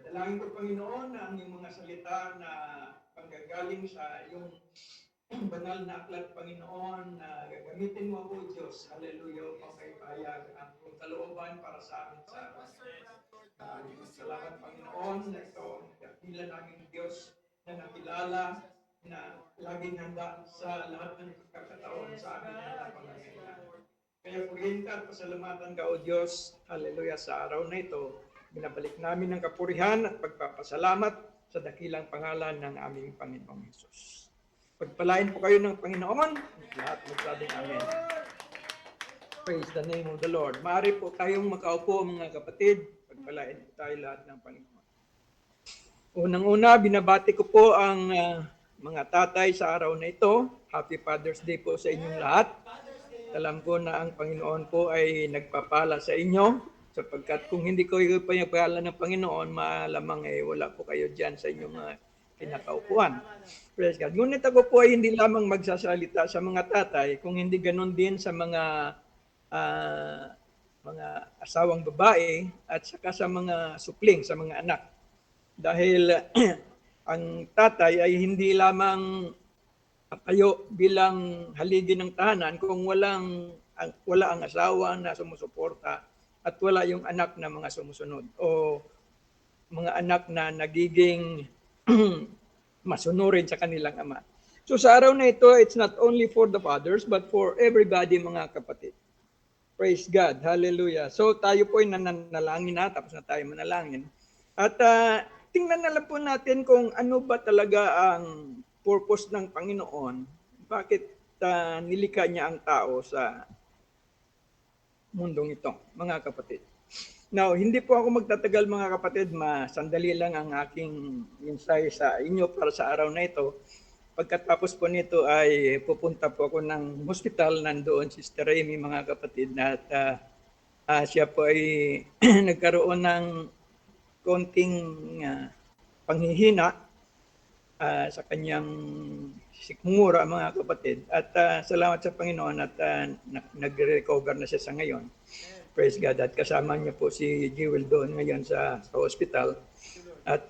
Dalangin ko, Panginoon, na ang iyong mga salita na panggagaling sa iyong banal na aklat, Panginoon, na gagamitin mo ako, Diyos. Hallelujah, upang may pahayag ang iyong kalooban para sa amin sa araw. Salamat, Panginoon, na ito ang dakila namin Diyos na nakilala, na laging handa sa lahat ng pagkakataon sa amin na pangangailangan. Kaya purihin ka at pasalamatan ka, O Diyos, hallelujah, sa araw na ito. Binabalik namin ang kapurihan at pagpapasalamat sa dakilang pangalan ng aming Panginoong Hesus. Pagpalain po kayo ng Panginoon, lahat magsabing amen. Praise the name of the Lord. Maaari po tayong makaupo, mga kapatid. Pagpalain po tayo lahat ng Panginoon. Unang-una, binabati ko po ang mga tatay sa araw na ito. Happy Father's Day po sa inyong lahat. Alam ko na ang Panginoon po ay nagpapala sa inyo, sapagkat kung hindi ko yung pinapala ng Panginoon, malamang wala po kayo dyan sa inyong mga kinakaupuan. Praise God. Ngunit ako po ay hindi lamang magsasalita sa mga tatay, kung hindi ganun din sa mga asawang babae at saka sa mga supling, sa mga anak. Dahil ang tatay ay hindi lamang kayo bilang haligi ng tahanan kung wala ang asawa na sumusuporta at wala yung anak na mga sumusunod o mga anak na nagiging masunurin sa kanilang ama. So sa araw na ito, it's not only for the fathers but for everybody, mga kapatid. Praise God. Hallelujah. So tayo po ay nananalangin na, tapos na tayo manalangin. At tingnan na lang po natin kung ano ba talaga ang purpose ng Panginoon. Bakit nilikha niya ang tao sa mundong ito, mga kapatid. Now, hindi po ako magtatagal, mga kapatid. Sandali lang ang aking mensahe sa inyo para sa araw na ito. Pagkatapos po nito ay pupunta po ako ng hospital. Nandoon si Sister Amy, mga kapatid, at siya po ay nagkaroon ng konting panghihina sa kanyang sikmura, mga kapatid. At salamat sa Panginoon at nag-recover na siya sa ngayon. Praise God. At kasama niya po si Jewel doon ngayon sa hospital. At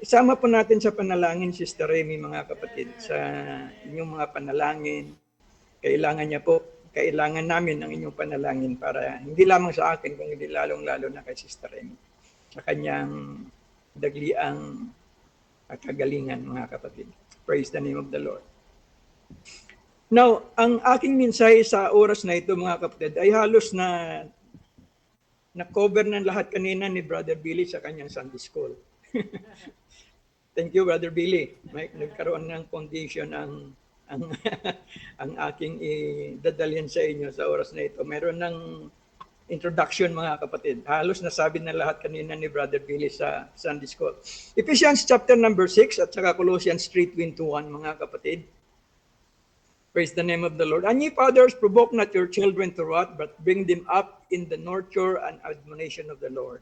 isama po natin sa panalangin, Sister Remy, mga kapatid, sa inyong mga panalangin. Kailangan namin ang inyong panalangin para hindi lamang sa akin, kung hindi lalong-lalo na kay Sister Remy, sa kanyang dagliang kagalingan, mga kapatid. Praise the name of the Lord. Now, ang aking mensahe sa oras na ito, mga kapatid, ay halos na-cover ng lahat kanina ni Brother Billy sa kanyang Sunday School. Thank you, Brother Billy. Nagkaroon ng foundation ang aking idadalhin sa inyo sa oras na ito. Meron ng introduction, mga kapatid. Halos nasabi na lahat kanina ni Brother Billy sa Sunday School. Ephesians chapter number 6 at saka Colossians 3:21, mga kapatid. Praise the name of the Lord. And ye fathers, provoke not your children to wrath, but bring them up in the nurture and admonition of the Lord.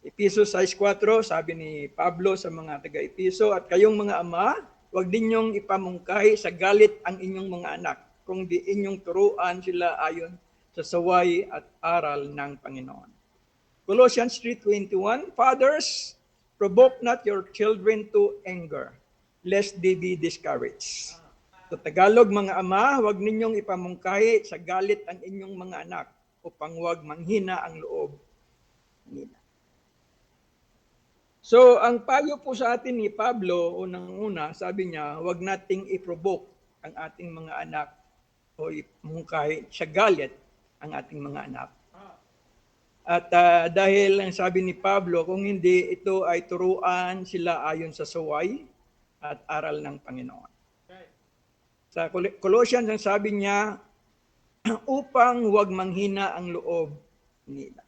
Efesos 6:4, sabi ni Pablo sa mga taga-Efeso, at kayong mga ama, huwag ninyong ipamungkahi sa galit ang inyong mga anak, kung di inyong turuan sila ayon sa saway at aral ng Panginoon. Colossians 3:21, fathers, provoke not your children to anger, lest they be discouraged. Sa Tagalog, mga ama, huwag ninyong ipamungkahi sa galit ang inyong mga anak upang huwag manghina ang loob nila. So, ang payo po sa atin ni Pablo, unang-una, sabi niya, huwag nating i-provoke ang ating mga anak o ipamungkahi sa galit ang ating mga anak. At dahil ang sabi ni Pablo, kung hindi, ito ay turuan sila ayon sa saway at aral ng Panginoon. Sa Colossians, ang sabi niya, upang huwag manghina ang loob nila.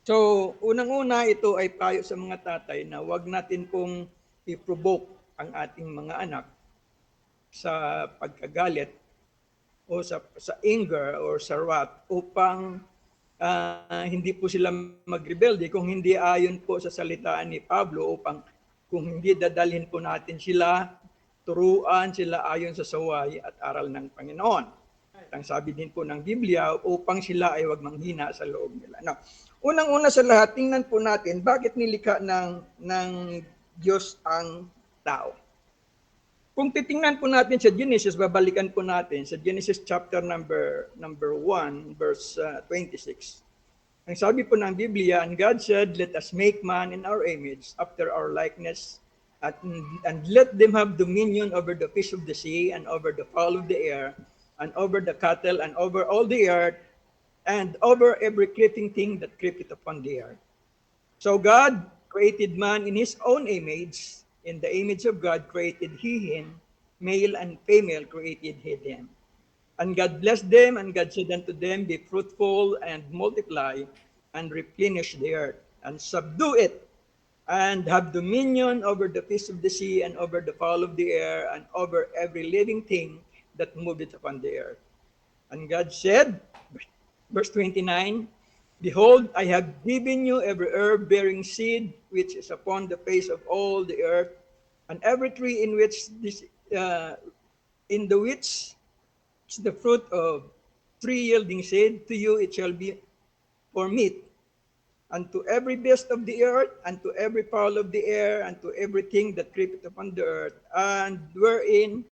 So, unang-una, ito ay payo sa mga tatay na huwag natin pong i-provoke ang ating mga anak sa pagkagalit o sa anger or sa wrath upang hindi po sila magrebelde, kung hindi ayon po sa salitaan ni Pablo, upang kung hindi dadalhin po natin sila, turuan sila ayon sa saway at aral ng Panginoon. sapagkat ang sabi din po ng Biblia, upang sila ay wag manghina sa loob nila. Now, unang-una sa lahat, tingnan po natin bakit nilikha ng Diyos ang tao. Kung titingnan po natin sa Genesis, babalikan po natin sa Genesis chapter number 1, verse 26. Ang sabi po ng Biblia, and God said, let us make man in our image, after our likeness, and let them have dominion over the fish of the sea, and over the fowl of the air, and over the cattle, and over all the earth, and over every creeping thing that creepeth upon the earth. So God created man in his own image. In the image of God created he him, male and female created he them. And God blessed them, and God said unto them, be fruitful and multiply, and replenish the earth, and subdue it, and have dominion over the fish of the sea, and over the fowl of the air, and over every living thing that moveth upon the earth. And God said, verse 29, behold, I have given you every herb bearing seed, which is upon the face of all the earth, and every tree in which in the which is the fruit of tree yielding seed, to you it shall be for meat. And to every beast of the earth, and to every fowl of the air, and to everything that creepeth upon the earth, and wherein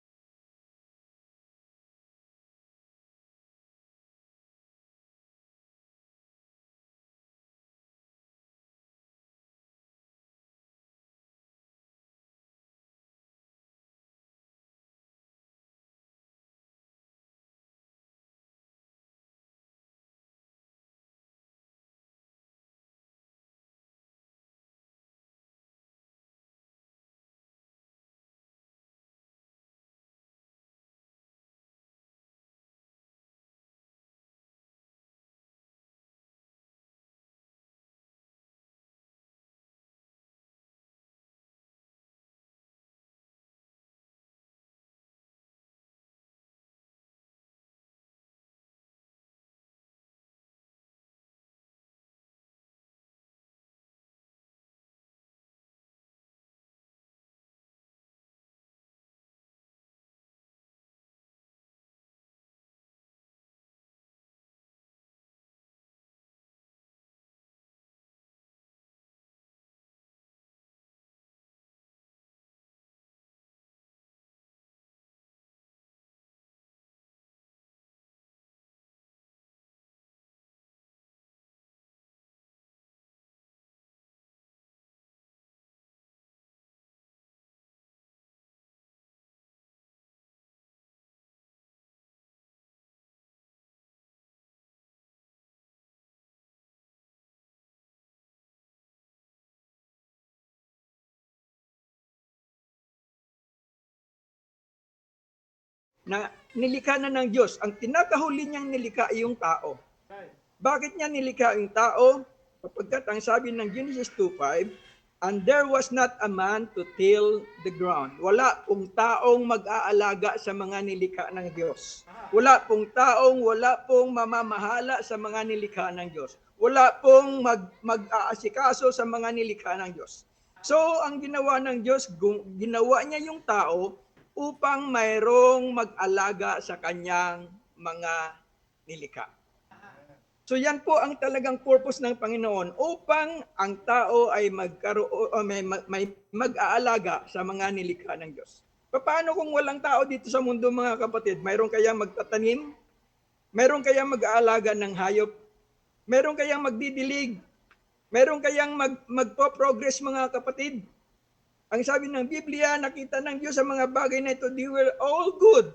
na nilikha na ng Diyos, ang pinakahuli niyang nilikha ay yung tao. Bakit niya nilikha yung tao? Kapagkat ang sabi ng Genesis 2:5, and there was not a man to till the ground. Wala pong taong mag-aalaga sa mga nilikha ng Diyos. Wala pong mamamahala sa mga nilikha ng Diyos. Wala pong mag-aasikaso sa mga nilikha ng Diyos. So, ang ginawa ng Diyos, ginawa niya yung tao upang mayroong mag-alaga sa kanyang mga nilikha. So yan po ang talagang purpose ng Panginoon, upang ang tao ay may mag-aalaga sa mga nilikha ng Diyos. Paano kung walang tao dito sa mundo, mga kapatid? Mayroon kayang magtatanim? Mayroon kayang mag-aalaga ng hayop? Mayroon kayang magdidilig? Mayroon kayang magpo-progress, mga kapatid? Ang sabi ng Biblia, nakita ng Diyos sa mga bagay na ito, they were all good.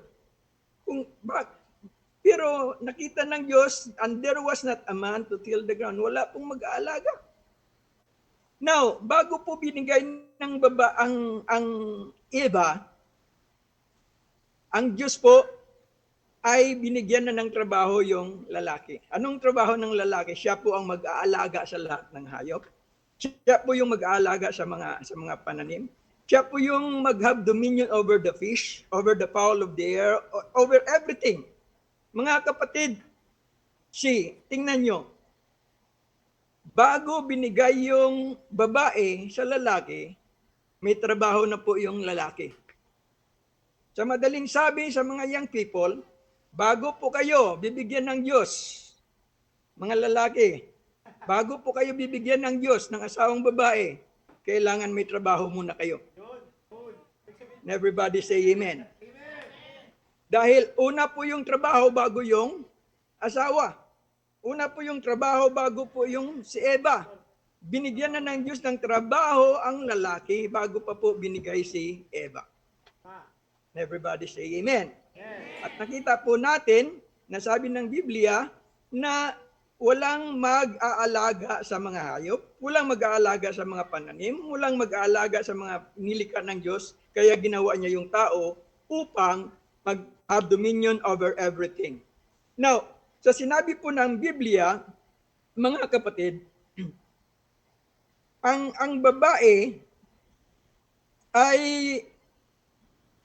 Pero nakita ng Diyos, and there was not a man to till the ground. Wala pong mag-aalaga. Now, bago po binigay ng ang Eva, ang Diyos po ay binigyan na ng trabaho yung lalaki. Anong trabaho ng lalaki? Siya po ang mag-aalaga sa lahat ng hayop. Siya po yung mag-aalaga sa mga pananim. Siya po yung mag-have dominion over the fish, over the fowl of the air, over everything. Mga kapatid, tingnan nyo, bago binigay yung babae sa lalaki, may trabaho na po yung lalaki. Sa madaling sabi sa mga young people, bago po kayo bibigyan ng Diyos, mga lalaki, bago po kayo bibigyan ng Diyos ng asawang babae, kailangan may trabaho muna kayo. And everybody say amen. Dahil una po yung trabaho bago yung asawa. Una po yung trabaho bago po yung si Eva. Binigyan na ng Diyos ng trabaho ang lalaki bago pa po binigay si Eva. And everybody say amen. At nakita po natin na sabi ng Biblia na walang mag-aalaga sa mga hayop, walang mag-aalaga sa mga pananim, walang mag-aalaga sa mga nilikha ng Diyos, kaya ginawa niya yung tao upang mag-have dominion over everything. Now, sa sinabi po ng Biblia, mga kapatid, ang babae ay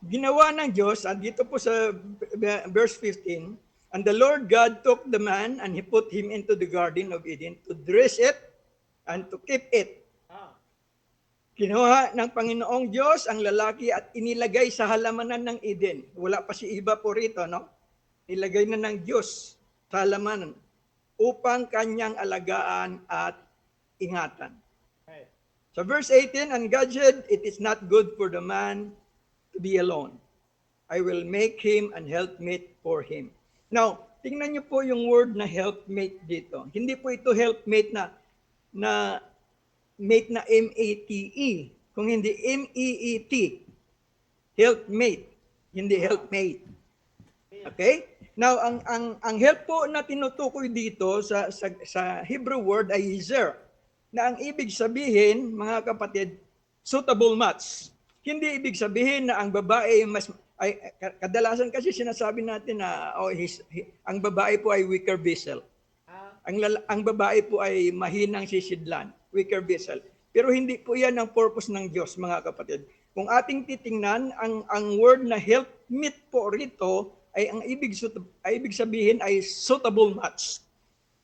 ginawa ng Diyos, at dito po sa verse 15, and the Lord God took the man and He put him into the garden of Eden to dress it and to keep it. Kinuha ng Panginoong Diyos ang lalaki at inilagay sa halamanan ng Eden. Wala pa si Eva po rito, no? Ilagay na ng Diyos sa halamanan upang kanyang alagaan at ingatan. Sa verse 18, and God said, it is not good for the man to be alone. I will make him an helpmate for him. Now, tingnan niyo po yung word na helpmate dito. Hindi po ito helpmate na mate na M-A-T-E, kung hindi M-E-E-T. Helpmate, hindi helpmate. Okay? Now, ang help po na tinutukoy dito sa Hebrew word ay Ezer, na ang ibig sabihin, mga kapatid, suitable match. Hindi ibig sabihin na ang babae ay kadalasan kasi sinasabi natin na ang babae po ay weaker vessel. Ang babae po ay mahinang sisidlan, weaker vessel. Pero hindi po 'yan ang purpose ng Diyos, mga kapatid. Kung ating titingnan, ang word na helpmeet po rito ay ang ibig sabihin ay suitable match.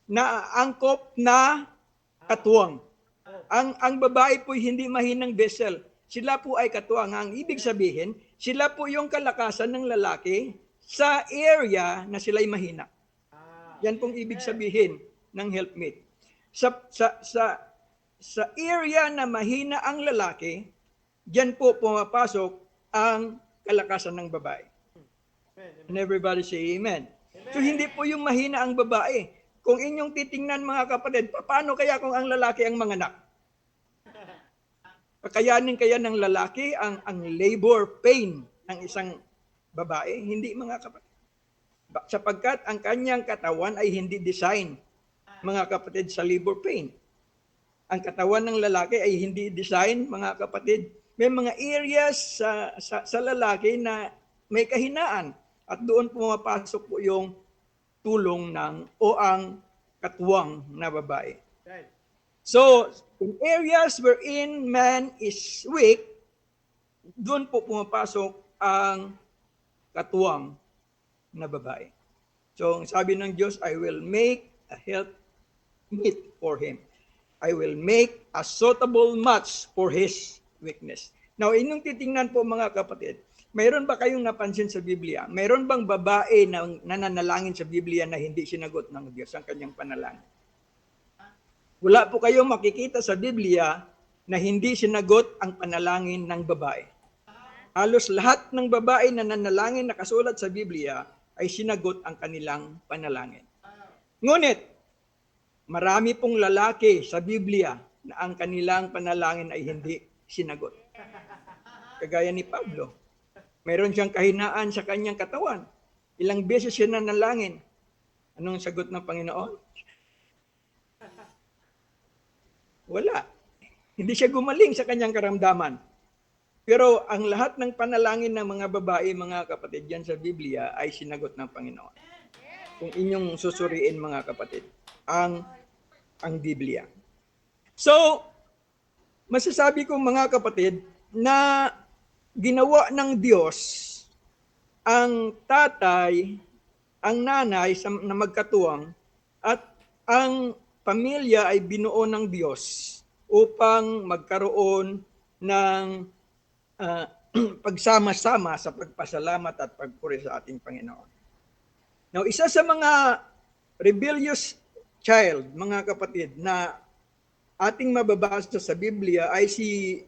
Na angkop na katuwang. Ang babae po hindi mahinang vessel. Sila po ay katuwang. Ang ibig sabihin, sila po yung kalakasan ng lalaki sa area na sila'y mahina. Yan pong ibig sabihin ng helpmate. Sa area na mahina ang lalaki, diyan po pumapasok ang kalakasan ng babae. And everybody say amen. So hindi po yung mahina ang babae. Kung inyong titingnan, mga kapatid, paano kaya kung ang lalaki ang manganak? Kakayanin kaya ng lalaki ang labor pain ng isang babae? Hindi, mga kapatid. Sapagkat ang kanyang katawan ay hindi design, mga kapatid, sa labor pain. Ang katawan ng lalaki ay hindi design, mga kapatid. May mga areas sa lalaki na may kahinaan. At doon pumapasok po yung tulong o ang katuwang na babae. So, in areas wherein man is weak, doon po pumapasok ang katuwang na babae. So, sabi ng Diyos, I will make a helpmeet for him. I will make a suitable match for his weakness. Now, inyong titingnan po, mga kapatid, mayroon ba kayong napansin sa Biblia? Mayroon bang babae na nananalangin sa Biblia na hindi sinagot ng Diyos ang kanyang panalangin? Wala po kayong makikita sa Biblia na hindi sinagot ang panalangin ng babae. Halos lahat ng babae na nanalangin na kasulat sa Biblia ay sinagot ang kanilang panalangin. Ngunit, marami pong lalaki sa Biblia na ang kanilang panalangin ay hindi sinagot. Kagaya ni Pablo. Mayroon siyang kahinaan sa kanyang katawan. Ilang beses siya nanalangin. Anong sagot ng Panginoon? Wala. Hindi siya gumaling sa kanyang karamdaman. Pero ang lahat ng panalangin ng mga babae, mga kapatid, yan sa Biblia ay sinagot ng Panginoon. Kung inyong susuriin, mga kapatid, ang Biblia. So, masasabi ko, mga kapatid, na ginawa ng Diyos ang tatay, ang nanay na magkatuwang, at ang pamilya ay binuo ng Diyos upang magkaroon ng pagsama-sama sa pagpasalamat at pagpuri sa ating Panginoon. Now, isa sa mga rebellious child, mga kapatid, na ating mababasa sa Biblia ay si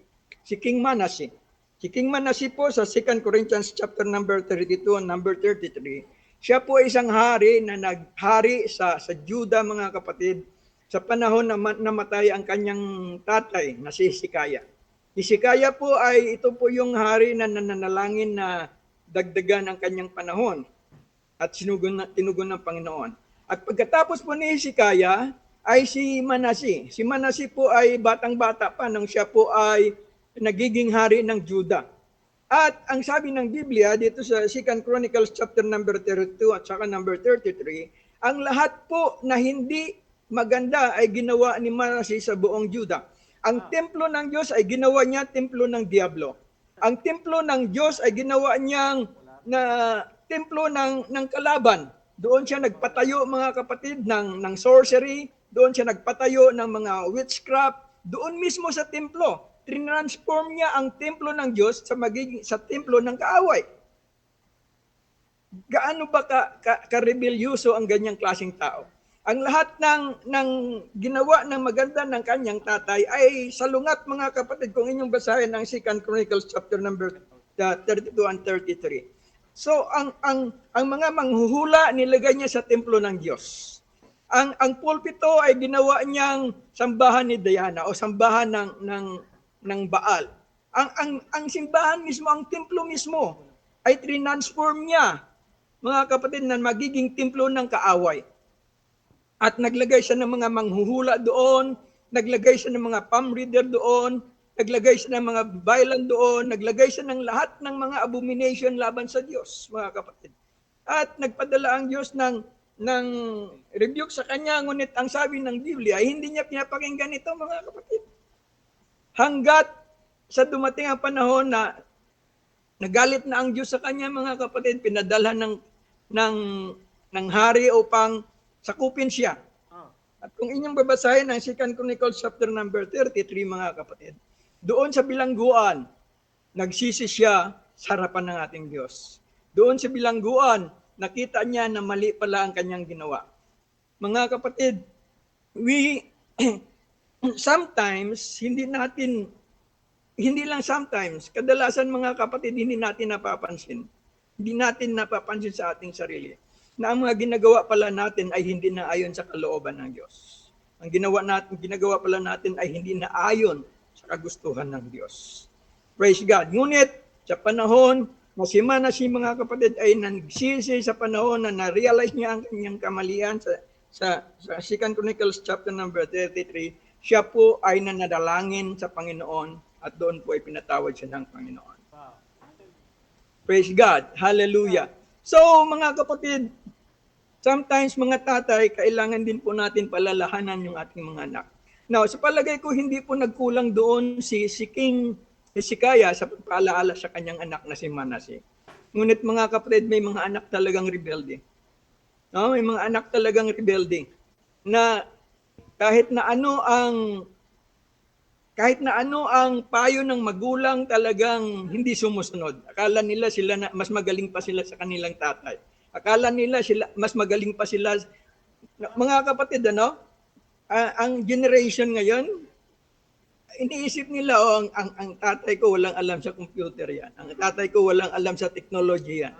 King Manasseh. Si King Manasseh po sa 2 Corinthians chapter number 32 and number 33, siya po ay isang hari na naghari sa Juda, mga kapatid, sa panahon na namatay ang kanyang tatay na si Hezekiah. Hezekiah po ay ito po yung hari na nananalangin na dagdagan ang kanyang panahon at tinugon ng Panginoon. At pagkatapos po ni Hezekiah ay si Manasseh. Si Manasseh po ay batang-bata pa nang siya po ay nagiging hari ng Juda. At ang sabi ng Biblia dito sa 2 Chronicles chapter number 32 at saka number 33, ang lahat po na hindi maganda ay ginawa ni Manasseh sa buong Juda. Ang templo ng Diyos ay ginawa niya templo ng diablo. Ang templo ng Diyos ay ginawa niyang na templo ng kalaban. Doon siya nagpatayo, mga kapatid, ng sorcery. Doon siya nagpatayo ng mga witchcraft. Doon mismo sa templo. Transform niya ang templo ng Diyos sa templo ng kaaway. Gaano ba ka-rebelyoso ang ganyang klaseng tao? Ang lahat ng ginawa ng maganda ng kanyang tatay ay salungat, mga kapatid, kung inyong basahin ang 2 Chronicles chapter number 32 and 33. So ang mga manghuhula nilagay niya sa templo ng Diyos. Ang pulpito ay ginawa niyang sambahan ni Diana o sambahan ng Baal. Ang simbahan mismo, ang templo mismo ay transform niya, mga kapatid, na magiging templo ng kaaway. At naglagay siya ng mga manghuhula doon, naglagay siya ng mga palm reader doon, naglagay siya ng mga violent doon, naglagay siya ng lahat ng mga abomination laban sa Diyos, mga kapatid. At nagpadala ang Diyos ng rebuke sa kanya, ngunit ang sabi ng Biblia ay hindi niya pinapakinggan ito, mga kapatid. Hanggat sa dumating ang panahon na nagalit na ang Diyos sa kanya, mga kapatid, pinadala ng hari upang sakupin siya. At kung inyong babasahin ang 2 Chronicles chapter number 33, mga kapatid, doon sa bilangguan, nagsisi siya sa harapan ng ating Diyos. Doon sa bilangguan, nakita niya na mali pala ang kanyang ginawa. Mga kapatid, we sometimes, hindi lang sometimes, kadalasan, mga kapatid, hindi natin napapansin. Hindi natin napapansin sa ating sarili na ang mga ginagawa pala natin ay hindi na ayon sa kalooban ng Diyos. Ang ginagawa pala natin ay hindi na ayon sa kagustuhan ng Diyos. Praise God. Ngunit sa panahon na si Manasseh, mga kapatid, ay nagsisi sa panahon na na-realize niya ang kanyang kamalian sa 2 Chronicles chapter number 33, siya po ay nanadalangin sa Panginoon at doon po ay pinatawad siya ng Panginoon. Praise God. Hallelujah. So, mga kapatid, sometimes, mga tatay, kailangan din po natin palalahanan yung ating mga anak. Now, sa palagay ko, hindi po nagkulang doon si King Hezekiah sa pagpaalaala sa kanyang anak na si Manasseh. Ngunit, mga kapatid, may mga anak talagang rebelde. No? May mga anak talagang rebelde na kahit na ano ang payo ng magulang, talagang hindi sumusunod. Akala nila mas magaling pa sila sa kanilang tatay. Akala nila mas magaling pa sila. Mga kapatid, ang generation ngayon, iniisip nila, ang tatay ko walang alam sa computer yan. Ang tatay ko walang alam sa technology yan.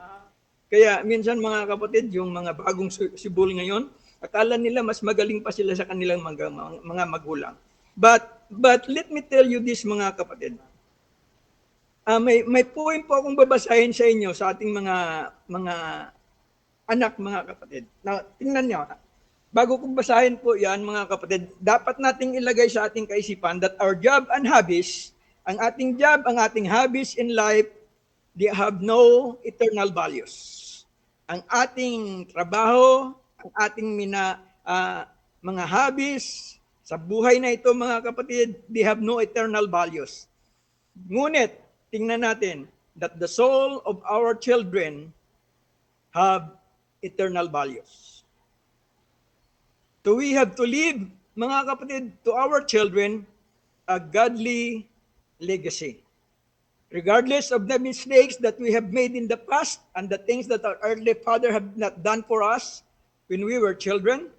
Kaya minsan, mga kapatid, yung mga bagong sibol ngayon, akala nila mas magaling pa sila sa kanilang mga magulang. But let me tell you this, mga kapatid. May point po akong babasahin sa inyo sa ating mga anak, mga kapatid. Now, tingnan niyo. Bago kong basahin po yan, mga kapatid, dapat nating ilagay sa ating kaisipan that our job and hobbies, ang ating job, ang ating hobbies in life, they have no eternal values. Ang ating trabaho, ang ating mga hobbies, sa buhay na ito, mga kapatid, they have no eternal values. Ngunit, tingnan natin that the soul of our children have eternal values. So we have to leave, mga kapatid, to our children, a godly legacy. regardless of the mistakes that we have made in the past and the things that our earthly father have not done for us when we were children.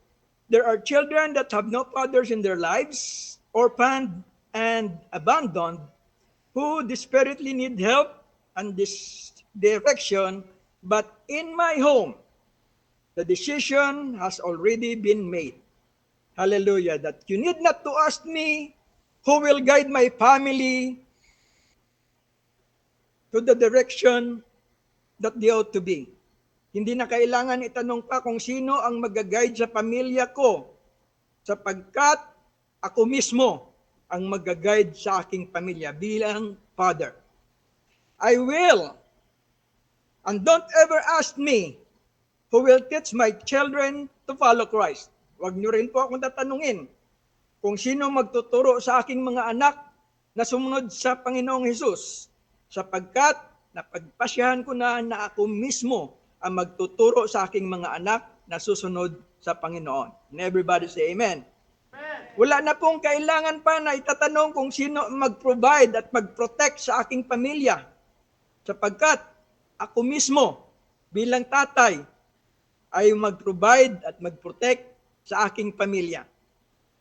There are children that have no fathers in their lives, orphaned and abandoned, who desperately need help and this direction. But in my home, the decision has already been made. Hallelujah. That you need not to ask me who will guide my family to the direction that they ought to be. Hindi na kailangan itanong pa kung sino ang mag-guide sa pamilya ko, sapagkat ako mismo ang mag-guide sa aking pamilya bilang father. I will, and don't ever ask me who will teach my children to follow Christ. Huwag niyo rin po akong tatanungin kung sino magtuturo sa aking mga anak na sumunod sa Panginoong Hesus, sapagkat napagpasyahan ko na ako mismo ang magtuturo sa aking mga anak na susunod sa Panginoon. And everybody say amen. Wala na pong kailangan pa na itatanong kung sino mag-provide at mag-protect sa aking pamilya, sapagkat ako mismo bilang tatay ay mag-provide at mag-protect sa aking pamilya.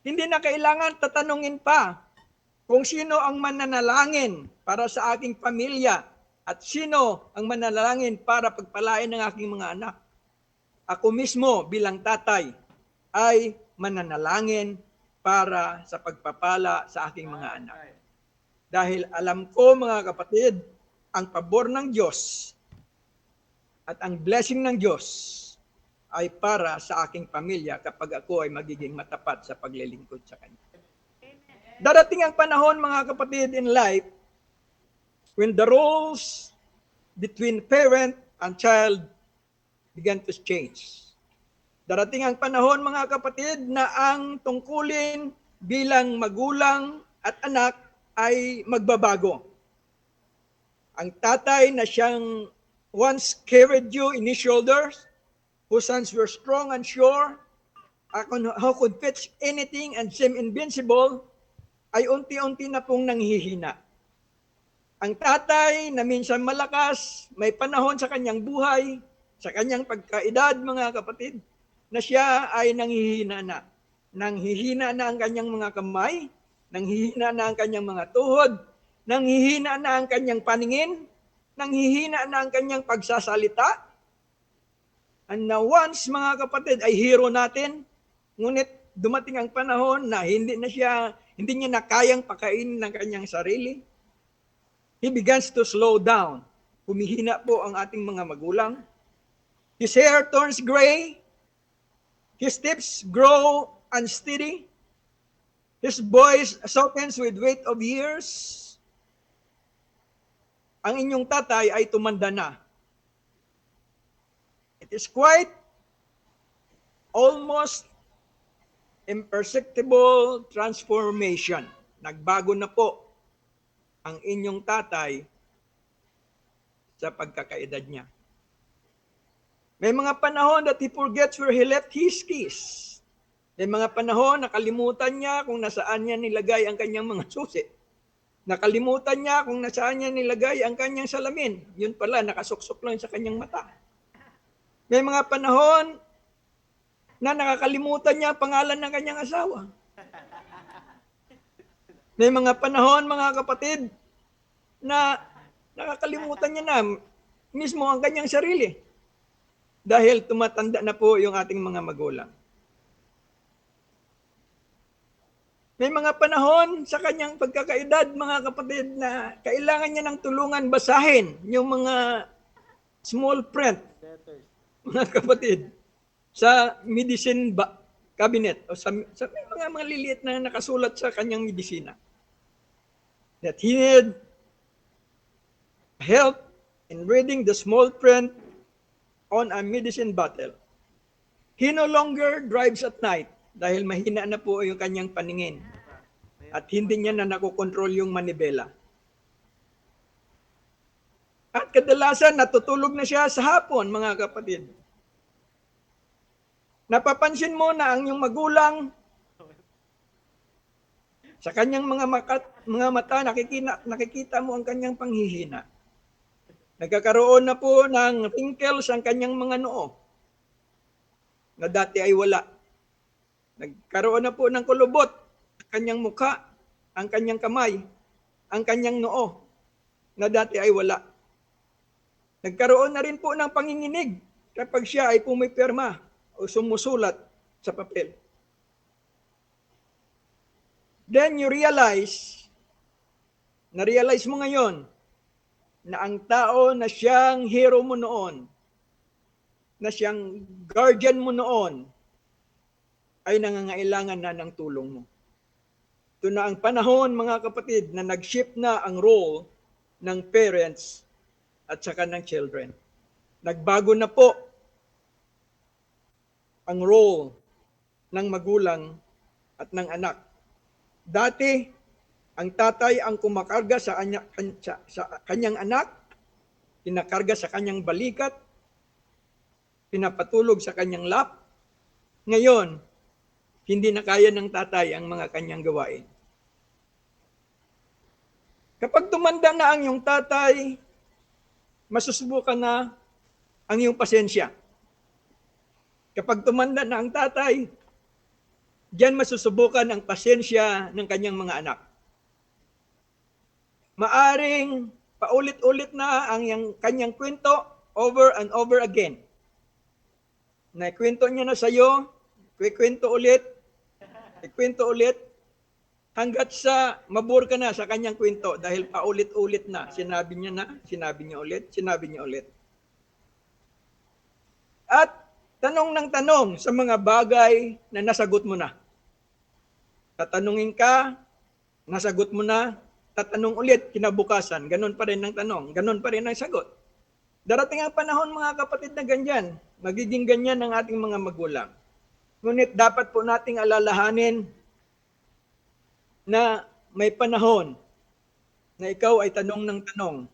Hindi na kailangan tatanungin pa kung sino ang mananalangin para sa aking pamilya at sino ang mananalangin para pagpalain ng aking mga anak. Ako mismo bilang tatay ay mananalangin para sa pagpapala sa aking mga anak. Dahil alam ko, mga kapatid, ang pabor ng Diyos at ang blessing ng Diyos ay para sa aking pamilya kapag ako ay magiging matapat sa paglilingkod sa Kanya. Darating ang panahon, mga kapatid, in life, when the roles between parent and child began to change. Darating ang panahon, mga kapatid, na ang tungkulin bilang magulang at anak ay magbabago. Ang tatay na siyang once carried you in his shoulders, whose hands were strong and sure, who could fetch anything and seem invincible, ay unti-unti na pong nanghihina. Ang tatay na minsan malakas, may panahon sa kanyang buhay, sa kanyang pagkaedad, mga kapatid, na siya ay nanghihina na. Nanghihina na ang kanyang mga kamay, nanghihina na ang kanyang mga tuhod, nanghihina na ang kanyang paningin, nanghihina na ang kanyang pagsasalita. And now once, mga kapatid, ay hero natin, ngunit dumating ang panahon na hindi niya na kayang pakainin ng kanyang sarili. He begins to slow down. Humihina po ang ating mga magulang. His hair turns gray. His steps grow unsteady. His voice softens with weight of years. Ang inyong tatay ay tumanda na. It is quite almost imperceptible transformation. Nagbago na po ang inyong tatay sa pagkakaedad niya. May mga panahon that he forgets where he left his keys. May mga panahon nakalimutan niya kung nasaan niya nilagay ang kanyang mga susi. Nakalimutan niya kung nasaan niya nilagay ang kanyang salamin. Yun pala, nakasuksok lang sa kanyang mata. May mga panahon na nakakalimutan niya ang pangalan ng kanyang asawa. May mga panahon, mga kapatid, na nakakalimutan niya na mismo ang kanyang sarili. Dahil tumatanda na po yung ating mga magulang. May mga panahon sa kanyang pagkakaedad, mga kapatid, na kailangan niya ng tulungan basahin yung mga small print, mga kapatid, sa medicine cabinet o sa mga maliliit na nakasulat sa kanyang medisina. That he need help in reading the small print on a medicine bottle. He no longer drives at night dahil mahina na po yung kanyang paningin at hindi niya na nakokontrol yung manibela. At kadalasan natutulog na siya sa hapon, mga kapatid. Napapansin mo na ang iyong magulang Sa kanyang mga mata, nakikita mo ang kanyang panghihina. Nagkakaroon na po ng wrinkles ang kanyang mga noo na dati ay wala. Nagkaroon na po ng kulubot sa kanyang mukha, ang kanyang kamay, ang kanyang noo na dati ay wala. Nagkaroon na rin po ng panginginig kapag siya ay pumipirma o sumusulat sa papel. Then you na-realize mo ngayon na ang tao na siyang hero mo noon, na siyang guardian mo noon, ay nangangailangan na ng tulong mo. Ito na ang panahon, mga kapatid, na nag-shift na ang role ng parents at saka ng children. Nagbago na po ang role ng magulang at ng anak. Dati, ang tatay ang kumakarga sa kanyang anak, kinakarga sa kanyang balikat, pinapatulog sa kanyang lap. Ngayon, hindi na kaya ng tatay ang mga kanyang gawain. Kapag tumanda na ang iyong tatay, masusubukan na ang iyong pasensya. Kapag tumanda na ang tatay, diyan masusubukan ang pasensya ng kanyang mga anak. Maaring paulit-ulit na ang kanyang kwento over and over again. Naikwento niya na sa iyo, ikwento ulit, hanggat sa mabur ka na sa kanyang kwento dahil paulit-ulit na. Sinabi niya ulit. At tanong ng tanong sa mga bagay na nasagot mo na. Tatanungin ka, nasagot mo na, tatanong ulit kinabukasan, ganun pa rin ang tanong, ganun pa rin ang sagot. Darating ang panahon, mga kapatid, na ganyan. Magiging ganyan ang ating mga magulang. Ngunit dapat po nating alalahanin na may panahon na ikaw ay tanong ng tanong,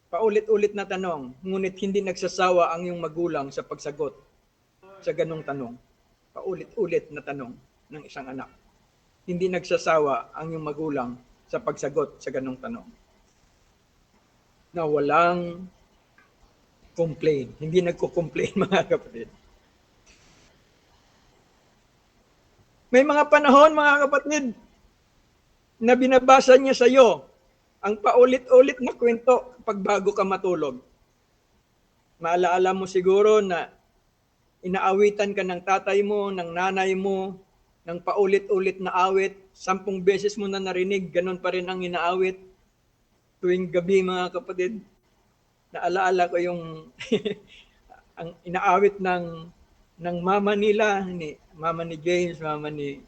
paulit-ulit na tanong, ngunit hindi nagsasawa ang iyong magulang sa pagsagot sa ganong tanong. Paulit-ulit na tanong ng isang anak. Hindi nagsasawa ang iyong magulang sa pagsagot sa ganong tanong. Na walang complain. Hindi nagko-complain, mga kapatid. May mga panahon, mga kapatid, na binabasa niya sa iyo ang paulit-ulit na kwento kapag bago ka matulog. Maalaala mo siguro na inaawitan ka ng tatay mo, ng nanay mo, ng paulit-ulit na awit, 10 beses mo na narinig, ganun pa rin ang inaawit tuwing gabi, mga kapatid. Naalaala ko yung ang inaawit ng mama nila, mama ni James, mama ni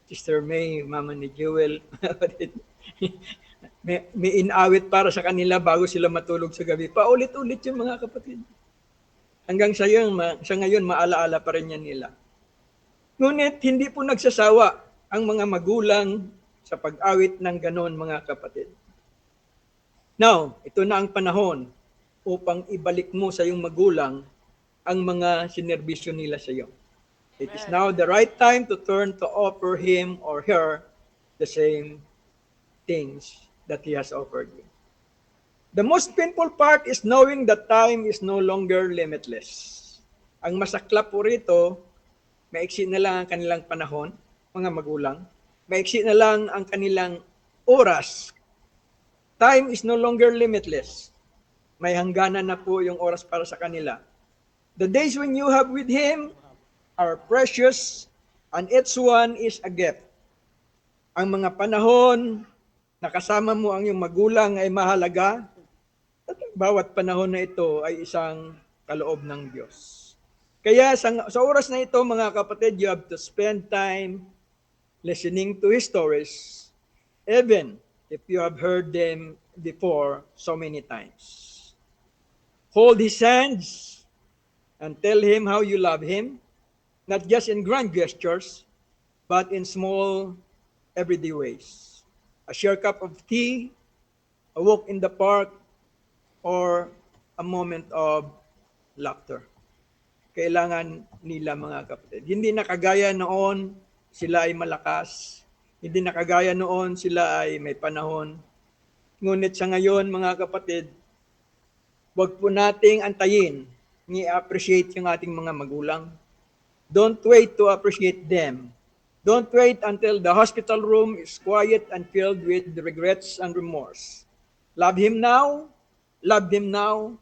Sister May, mama ni Jewel. may inaawit para sa kanila bago sila matulog sa gabi. Paulit-ulit yung mga kapatid. Hanggang sa ngayon, maalaala pa rin yan nila. Ngunit hindi po nagsasawa ang mga magulang sa pag-awit ng ganon, mga kapatid. Now, ito na ang panahon upang ibalik mo sa iyong magulang ang mga sinerbisyo nila sa iyo. It is now the right time to turn to offer him or her the same things that he has offered you. The most painful part is knowing that time is no longer limitless. Ang masaklap po rito, maiksi na lang ang kanilang panahon, mga magulang. Maiksi na lang ang kanilang oras. Time is no longer limitless. May hangganan na po yung oras para sa kanila. The days when you have with him are precious, and each one is a gift. Ang mga panahon na kasama mo ang iyong magulang ay mahalaga, at bawat panahon na ito ay isang kaloob ng Diyos. Kaya sa oras na ito, mga kapatid, you have to spend time listening to his stories, even if you have heard them before so many times. Hold his hands and tell him how you love him, not just in grand gestures, but in small, everyday ways. A share cup of tea, a walk in the park, or a moment of laughter. Kailangan nila, mga kapatid. Hindi na kagaya noon, sila ay malakas, Hindi na kagaya noon, sila ay may panahon. Ngunit sa ngayon, mga kapatid, huwag po nating antayin, i-appreciate yung ating mga magulang. Don't wait to appreciate them. Don't wait until the hospital room is quiet and filled with regrets and remorse. Love Him now, love them now,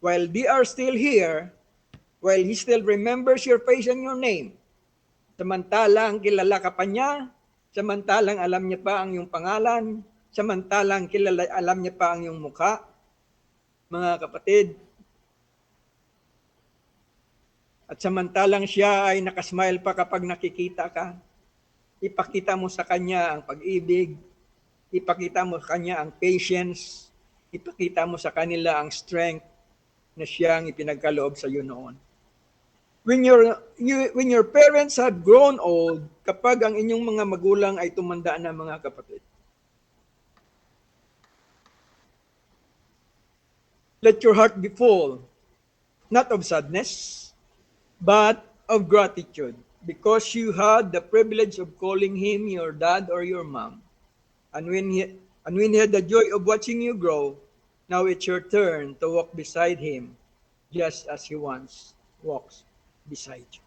while they are still here, while He still remembers your face and your name. Samantalang kilala ka pa niya, samantalang alam niya pa ang iyong pangalan, samantalang alam niya pa ang iyong mukha, mga kapatid. At samantalang siya ay nakasmile pa kapag nakikita ka, ipakita mo sa kanya ang pag-ibig, ipakita mo sa kanya ang patience, ipakita mo sa kanila ang strength na siyang ipinagkaloob sa iyo noon. When your parents have grown old, kapag ang inyong mga magulang ay tumanda na, mga kapatid, let your heart be full, not of sadness, but of gratitude, because you had the privilege of calling him your dad or your mom. And when he had the joy of watching you grow, now it's your turn to walk beside him, just as he once walks beside you.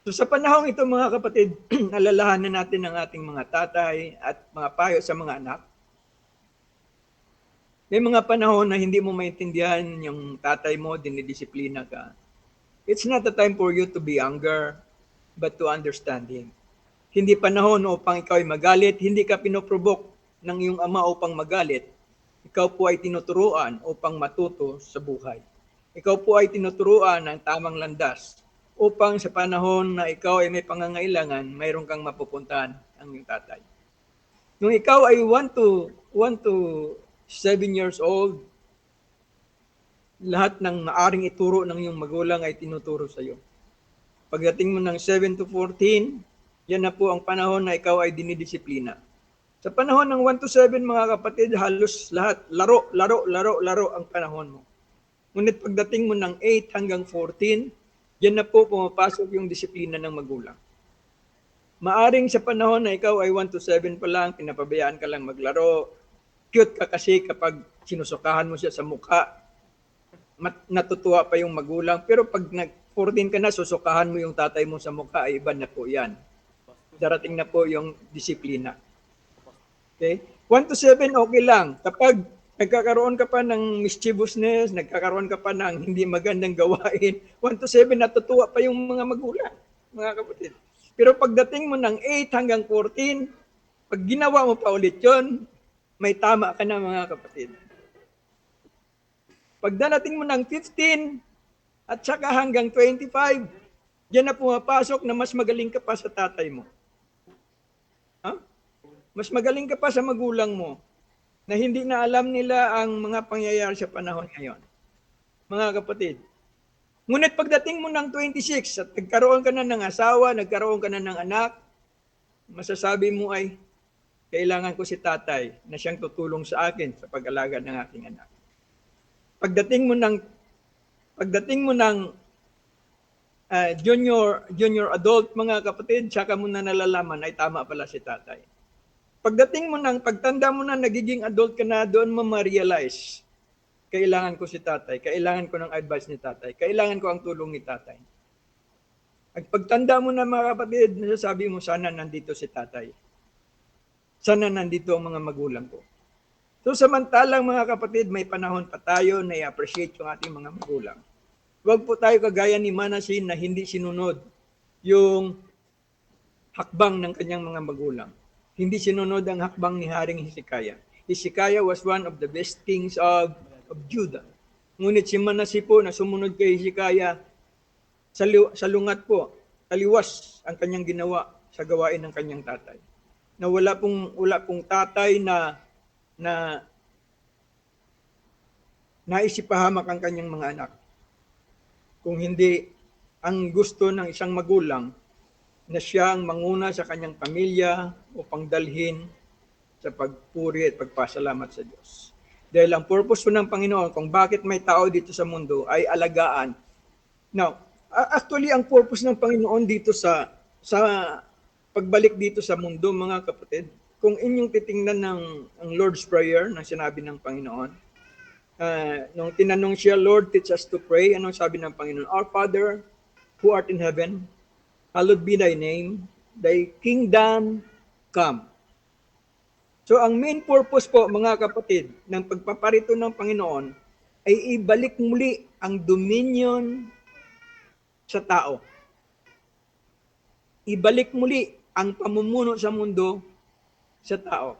So sa panahong ito, mga kapatid, alalahanan natin ang ating mga tatay at mga payo sa mga anak. May mga panahon na hindi mo maintindihan yung tatay mo, dinidisiplina ka. It's not a time for you to be younger, but to understand him. Hindi panahon upang ikaw ay magalit, hindi ka pinoprovoke ng iyong ama upang magalit. Ikaw po ay tinuturuan upang matuto sa buhay. Ikaw po ay tinuturuan ng tamang landas upang sa panahon na ikaw ay may pangangailangan, mayroon kang mapupuntahan ang iyong tatay. Nung ikaw ay 1 to 7 years old, lahat ng maaring ituro ng iyong magulang ay tinuturo sa iyo. Pagdating mo ng 7 to 14, yan na po ang panahon na ikaw ay dinidisiplina. Sa panahon ng 1 to 7, mga kapatid, halos lahat, laro ang panahon mo. Ngunit pagdating mo ng 8 hanggang 14, yan na po pumapasok yung disiplina ng magulang. Maaring sa panahon na ikaw ay 1 to 7 pa lang, pinapabayaan ka lang maglaro, cute ka kasi kapag sinusukahan mo siya sa mukha, natutuwa pa yung magulang. Pero pag nag-14 ka na, susukahan mo yung tatay mo sa mukha, ay iba na po yan. Darating na po yung disiplina. Okay? 1 to 7, okay lang. Kapag nagkakaroon ka pa ng mischievousness, nagkakaroon ka pa ng hindi magandang gawain, 1 to 7, natutuwa pa yung mga magulang, mga kapatid. Pero pagdating mo ng 8 hanggang 14, pag ginawa mo pa ulit yon, may tama ka na, mga kapatid. Pag darating mo ng 15 at saka hanggang 25, diyan na pumapasok na mas magaling ka pa sa tatay mo. Mas magaling ka pa sa magulang mo na hindi na alam nila ang mga pangyayari sa panahon ngayon. Mga kapatid, ngunit pagdating mo ng 26 at nagkaroon ka na ng asawa, nagkaroon ka na ng anak, masasabi mo ay, kailangan ko si tatay na siyang tutulong sa akin sa pag-alaga ng aking anak. Pagdating mo ng junior adult, mga kapatid, saka mo na nalalaman ay tama pala si tatay. Pagtanda mo na nagiging adult ka na, doon mo ma-realize, kailangan ko si tatay, kailangan ko ng advice ni tatay, kailangan ko ang tulong ni tatay. At pagtanda mo na, mga kapatid, nasasabi mo, sana nandito si tatay. Sana nandito ang mga magulang ko. So samantalang, mga kapatid, may panahon pa tayo na i-appreciate yung ating mga magulang. Huwag po tayo kagaya ni Manasseh na hindi sinunod yung hakbang ng kanyang mga magulang. Hindi sinunod ang hakbang ni Haring Hezekiah. Hezekiah was one of the best kings of Judah. Ngunit si Manasseh po na sumunod kay Hezekiah, sa lungat po, taliwas ang kanyang ginawa sa gawain ng kanyang tatay. Na wala pong tatay na naisipahamak ang kanyang mga anak. Kung hindi ang gusto ng isang magulang na siyang manguna sa kanyang pamilya upang dalhin sa pagpuri at pagpasalamat sa Diyos. Dahil ang purpose po ng Panginoon kung bakit may tao dito sa mundo ay alagaan. Now, actually ang purpose ng Panginoon dito sa pagbalik dito sa mundo, mga kapatid, kung inyong titingnan ang Lord's Prayer na sinabi ng Panginoon, nung tinanong siya, Lord, teach us to pray, anong sabi ng Panginoon? Our Father, who art in heaven, hallowed be thy name, thy kingdom come. So ang main purpose po, mga kapatid, ng pagpaparito ng Panginoon ay ibalik muli ang dominion sa tao. Ibalik muli ang pamumuno sa mundo sa tao.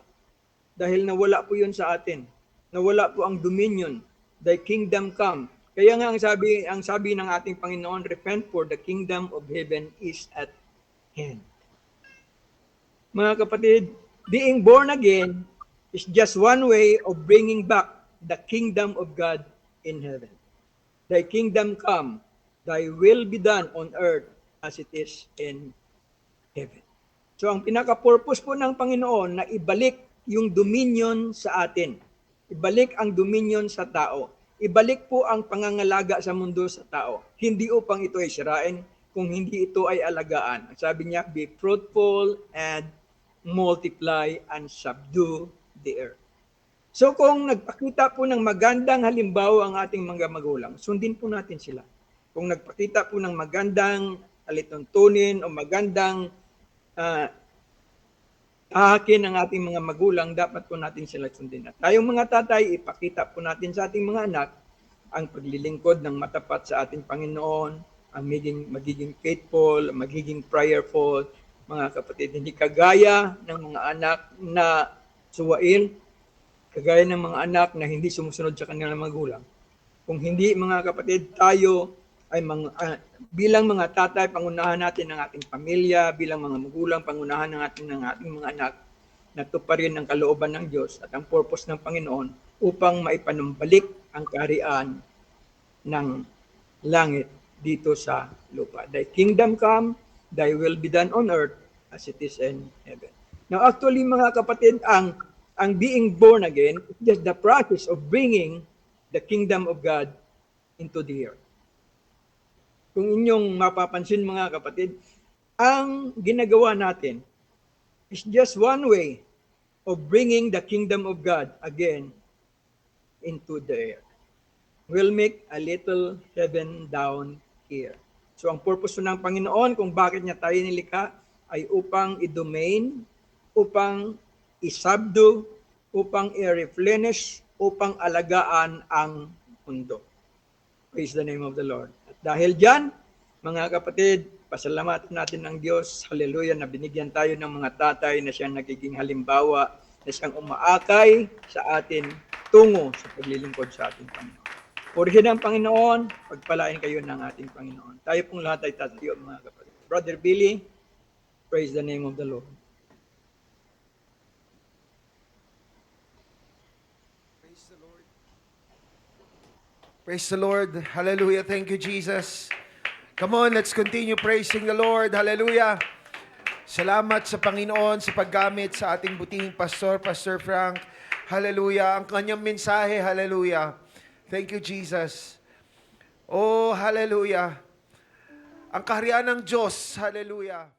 Dahil nawala po yun sa atin. Nawala po ang dominion. Thy kingdom come. Kaya nga ang sabi ng ating Panginoon, repent for the kingdom of heaven is at hand. Mga kapatid, being born again is just one way of bringing back the kingdom of God in heaven. Thy kingdom come, thy will be done on earth as it is in heaven. So ang pinaka-purpose po ng Panginoon na ibalik yung dominion sa atin. Ibalik ang dominion sa tao. Ibalik po ang pangangalaga sa mundo sa tao. Hindi upang ito ay sirain, kung hindi ito ay alagaan. Sabi niya, be fruitful and multiply and subdue the earth. So kung nagpakita po ng magandang halimbawa ang ating mga magulang, sundin po natin sila. Kung nagpakita po ng magandang alituntunin o magandang ahakin ng ating mga magulang, dapat po natin sila sundin. At tayong mga tatay, ipakita po natin sa ating mga anak ang paglilingkod ng matapat sa ating Panginoon, ang magiging faithful, magiging prayerful, mga kapatid, hindi kagaya ng mga anak na suwain, kagaya ng mga anak na hindi sumusunod sa kanilang magulang. Kung hindi, mga kapatid, tayo ay bilang mga tatay, pangunahan natin ang ating pamilya, bilang mga magulang, pangunahan ng ating mga anak, na tuparin ang kalooban ng Diyos at ang purpose ng Panginoon upang maipanumbalik ang kaharian ng langit dito sa lupa. Thy kingdom come, thy will be done on earth as it is in heaven. Now actually, mga kapatid, ang being born again is just the process of bringing the kingdom of God into the earth. Kung inyong mapapansin, mga kapatid, ang ginagawa natin is just one way of bringing the kingdom of God again into the earth. We'll make a little heaven down here. So ang purpose ng Panginoon kung bakit niya tayo nilikha ay upang i-domain, upang isubdue, upang i-replenish, upang alagaan ang mundo. Praise the name of the Lord. At dahil dyan, mga kapatid, pasalamatan natin ng Diyos, hallelujah, na binigyan tayo ng mga tatay na siyang nagiging halimbawa, na siyang umaakay sa atin tungo sa paglilingkod sa ating Panginoon. Purihin ang Panginoon, pagpalain kayo ng ating Panginoon. Tayo pong lahat ay tatayo, mga kapatid. Brother Billy, praise the name of the Lord. Praise the Lord. Praise the Lord. Hallelujah. Thank you, Jesus. Come on, let's continue praising the Lord. Hallelujah. Salamat sa Panginoon sa paggamit sa ating butihing pastor, Pastor Frank. Hallelujah. Ang kanyang mensahe, hallelujah. Thank you, Jesus. Oh, hallelujah. Ang kaharian ng Diyos, hallelujah.